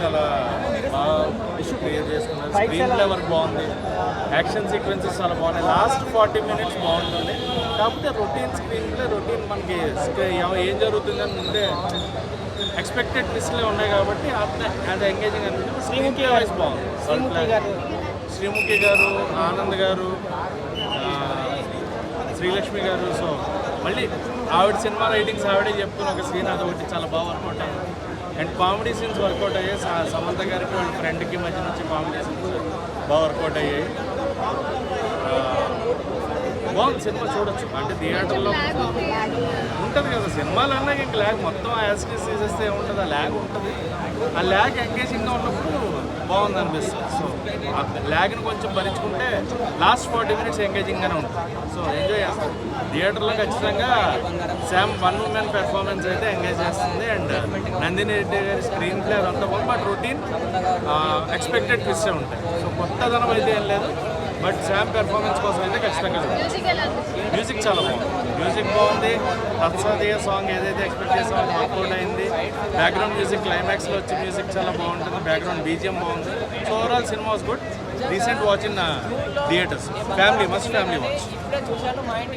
చాలా బాగా క్లియర్ చేసుకున్నారు. స్క్రీన్ ప్లే వర్క్ బాగుంది, యాక్షన్ సీక్వెన్సెస్ చాలా బాగున్నాయి. లాస్ట్ 40 మినిట్స్ బాగుంటుంది. కాకపోతే రొటీన్ స్క్రీన్ ప్లే రొటీన్ మనకి ఏం జరుగుతుందని ముందే ఎక్స్పెక్టెడ్ ట్విస్ట్లే ఉన్నాయి కాబట్టి అది ఎంగేజింగ్ అనిపించింది. శ్రీముఖి వాయిస్ బాగుంది. శ్రీముఖి గారు, ఆనంద్ గారు, శ్రీలక్ష్మి గారు. సో మళ్ళీ ఆవిడ సినిమా రైటింగ్స్ ఆవిడే చెప్పుకుని ఒక సీన్ అదొకటి చాలా బాగా వర్కౌట్ అయ్యింది. అండ్ కామెడీ సీన్స్ వర్కౌట్ అయ్యాయి. సమంత గారికి వాళ్ళ ఫ్రెండ్కి మధ్య నుంచి కామెడీ సీన్స్ బాగా వర్కౌట్ అయ్యాయి. బాగుంది సినిమా, చూడొచ్చు. అంటే థియేటర్లో ఉంటుంది కదా సినిమాలు అన్నాక ఇంక ల్యాగ్ మొత్తం యాసిటీస్ తీసేస్తే ఏముంటుంది, ఆ ల్యాగ్ ఉంటుంది. ఆ ల్యాగ్ ఎంగేజింగ్గా ఉన్నప్పుడు బాగుంది అనిపిస్తుంది. సో ఆ ల్యాగ్ని కొంచెం భరించుకుంటే లాస్ట్ 40 మినిట్స్ ఎంగేజింగ్గానే ఉంటుంది. సో ఎంజాయ్ చేస్తాం. థియేటర్లో ఖచ్చితంగా శామ్ వన్ ఉమెన్ పెర్ఫార్మెన్స్ అయితే ఎంగేజ్ చేస్తుంది. అండ్ నందిని రెడ్డి గారి స్క్రీన్ ప్లే అదంతా బాగుంది. బట్ రొటీన్ ఎక్స్పెక్టెడ్ ట్విస్టే ఉంటాయి. సో కొత్తదనం అయితే ఏం లేదు. బట్ శామ్ పెర్ఫార్మెన్స్ కోసం అయితే ఖచ్చితంగా మ్యూజిక్ చాలా బాగుంది. మ్యూజిక్ బాగుంది. రత్సాదియ సాంగ్ ఏదైతే ఎక్స్పెక్ట్ చేసామో వర్కౌట్ అయింది. బ్యాక్గ్రౌండ్ మ్యూజిక్ క్లైమాక్స్లో వచ్చి మ్యూజిక్ చాలా బాగుంటుంది. బ్యాక్గ్రౌండ్ బీజిఎం బాగుంది. So overall cinema was good. Recent watch in theatres. Family must family watch.